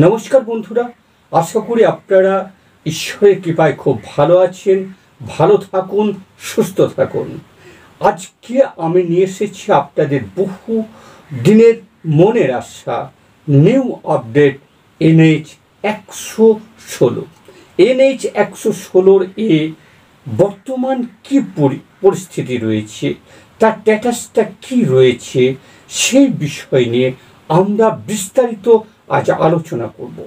নমস্কার বন্ধুরা, আশা করি আপনারা ঈশ্বরের কৃপায় খুব ভালো আছেন। ভালো থাকুন, সুস্থ থাকুন। আজকে আমি নিয়ে এসেছি আপনাদের বহু দিনের মনের আশা নিউ আপডেট NH 116। NH 116 এ বর্তমান কি পরিস্থিতি রয়েছে, তার স্ট্যাটাসটা কি রয়েছে, সেই বিষয় নিয়ে আমরা বিস্তারিত আজ আলোচনা করব।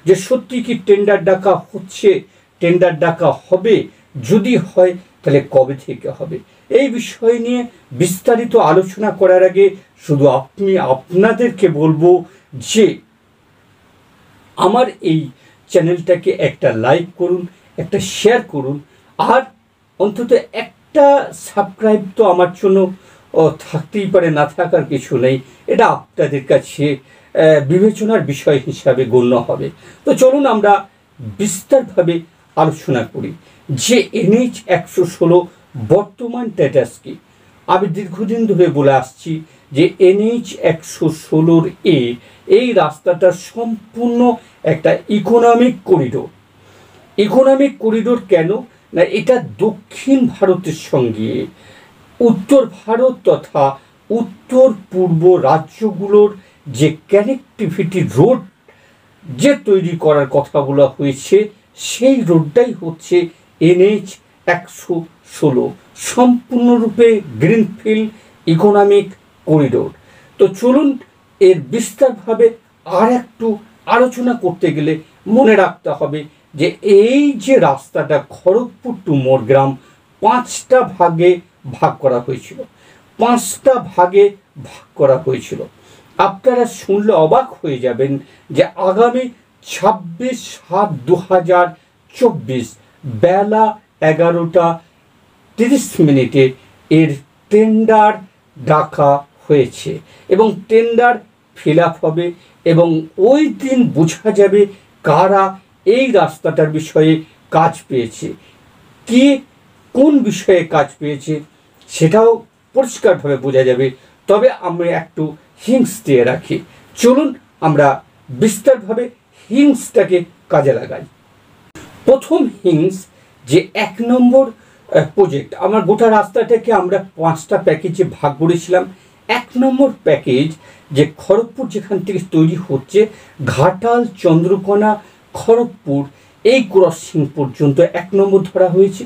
যে সত্যি কি টেন্ডার ডাকা হচ্ছে, টেন্ডার ডাকা হবে, যদি হয় তাহলে কবে থেকে হবে, এই বিষয় নিয়ে বিস্তারিত আলোচনা করার আগে শুধু আপনাদেরকে বলবো যে আমার এই চ্যানেলটাকে একটা লাইক করুন, একটা শেয়ার করুন, আর অন্তত একটা সাবস্ক্রাইব তো আমার জন্য থাকতেই পারে, না থাকার কিছু নেই। এটা আপনাদের কাছে বিবেচনার বিষয় হিসাবে গণ্য হবে। তো চলুন আমরা বিস্তারভাবে আলোচনা করি যে NH 116 বর্তমান স্ট্যাটাস কি। আমি দীর্ঘদিন ধরে বলে আসছি যে NH 116 এই রাস্তাটা সম্পূর্ণ একটা ইকোনমিক করিডোর। ইকোনমিক করিডোর কেন না, এটা দক্ষিণ ভারতের সঙ্গে উত্তর ভারত তথা উত্তর পূর্ব রাজ্যগুলোর যে কানেক্টিভিটি রোড যে তৈরি করার কথা বলা হয়েছে, সেই রোডটাই হচ্ছে NH 116, সম্পূর্ণরূপে গ্রিনফিল্ড ইকোনমিক করিডোর। তো চলুন এর বিস্তারভাবে আর একটু আলোচনা করতে গেলে মনে রাখতে হবে যে এই যে রাস্তাটা খড়গপুর টু মোরগ্রাম 5টা ভাগে ভাগ করা হয়েছিল, 5টা ভাগে ভাগ করা হয়েছিল। আপনারা শুনলে অবাক হয়ে যাবেন যে আগামী 26/7/2024 বেলা 11টা 30 এর টেন্ডার ডাকা হয়েছে এবং টেন্ডার ফিল আপ হবে এবং ওই দিন বোঝা যাবে কারা এই রাস্তাটার বিষয়ে কাজ পেয়েছে, কে কোন বিষয়ে কাজ পেয়েছে সেটাও পরিষ্কারভাবে বোঝা যাবে। তবে আমরা একটু হিংস দিয়ে রাখি। চলুন আমরা বিস্তারভাবে হিংসটাকে কাজে লাগাই। প্রথম হিংস যে 1 নম্বর প্রজেক্ট, আমার গোটা রাস্তাটাকে আমরা 5টা প্যাকেজে ভাগ করেছিলাম। 1 নম্বর প্যাকেজ যে খড়গপুর যেখান থেকে তৈরি হচ্ছে, ঘাটাল চন্দ্রকোনা খড়গপুর এই ক্রসিং পর্যন্ত 1 নম্বর ধরা হয়েছে।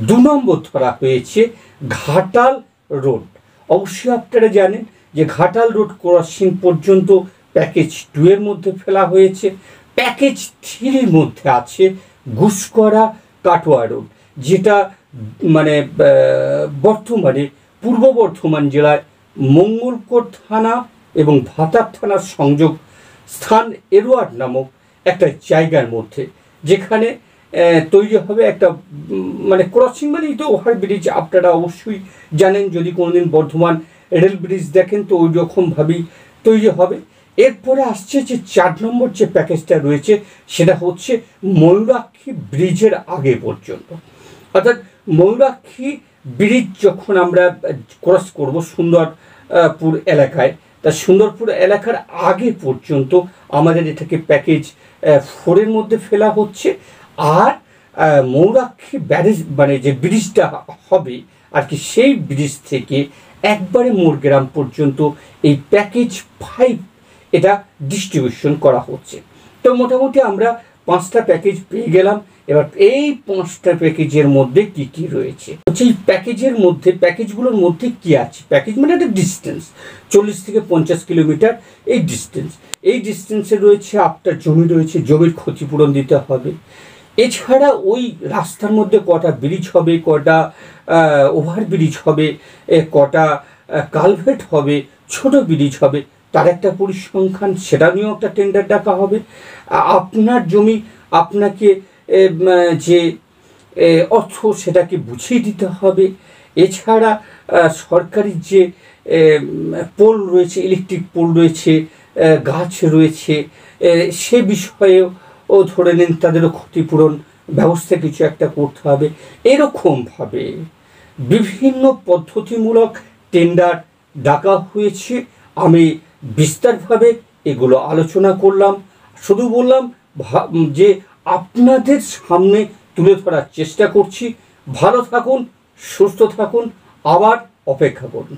2 নম্বর ধরা হয়েছে ঘাটাল রোড। অবশ্যই আপনারা জানেন যে ঘাটাল রোড ক্রসিং পর্যন্ত প্যাকেজ 2 এর মধ্যে ফেলা হয়েছে। প্যাকেজ 3 এর মধ্যে আছে ঘুষকরা কাটোয়া রোড, যেটা মানে বর্তমানে পূর্ব বর্ধমান জেলায় মঙ্গলকোট থানা এবং ভাতার থানার সংযোগ স্থান এরোয়ার নামক একটা জায়গার মধ্যে, যেখানে তৈরি হবে একটা মানে ক্রসিং মানেই তো ওভারব্রিজ। আপনারা অবশ্যই জানেন, যদি কোনোদিন বর্ধমান রেল ব্রিজ দেখেন তো ওই রকমভাবেই তৈরি হবে। এরপরে আসছে যে 4 নম্বর যে প্যাকেজটা রয়েছে, সেটা হচ্ছে ময়ূরাক্ষী ব্রিজের আগে পর্যন্ত, অর্থাৎ ময়ূরাক্ষী ব্রিজ যখন আমরা ক্রস করব সুন্দরপুর এলাকায়, তা সুন্দরপুর এলাকার আগে পর্যন্ত আমাদের এটাকে প্যাকেজ 4 এর মধ্যে ফেলা হচ্ছে। আর ময়ূরাক্ষী ব্যারেজ মানে যে ব্রিজটা হবে আর কি, সেই ব্রিজ থেকে একবারে মোরগ্রাম পর্যন্ত এই প্যাকেজ 5 এটা ডিস্ট্রিবিউশন করা হচ্ছে। তো মোটামুটি আমরা 5টা প্যাকেজ পেয়ে গেলাম। এবার এই 5টা প্যাকেজের মধ্যে কি কি রয়েছে, হচ্ছে এই প্যাকেজের মধ্যে, প্যাকেজগুলোর মধ্যে কি আছে। প্যাকেজ মানে একটা ডিস্টেন্স 40 থেকে 50 কিলোমিটার এই ডিস্টেন্স। এই ডিস্টেন্সে রয়েছে আপনার জমি রয়েছে, জমির ক্ষতিপূরণ দিতে হবে। এছাড়া ওই রাস্তার মধ্যে কটা ব্রিজ হবে, কটা ওভারব্রিজ হবে, কটা কালভেট হবে, ছোট ব্রিজ হবে, তার একটা পরিসংখ্যান, সেটা নিয়েও একটা টেন্ডার ডাকা হবে। আপনার জমি আপনাকে যে অর্থ সেটাকে বুঝিয়ে দিতে হবে। এছাড়া সরকারি যে পোল রয়েছে, ইলেকট্রিক পোল রয়েছে, গাছ রয়েছে, সে বিষয়েও ধরে নিন তাদেরও ক্ষতিপূরণ ব্যবস্থা কিছু একটা করতে হবে। এরকমভাবে বিভিন্ন পদ্ধতিমূলক টেন্ডার ডাকা হয়েছে। আমি বিস্তারভাবে এগুলো আলোচনা করলাম। শুধু বললাম যে আপনাদের সামনে তুলে ধরার চেষ্টা করছি। ভালো থাকুন, সুস্থ থাকুন, আবার অপেক্ষা করুন।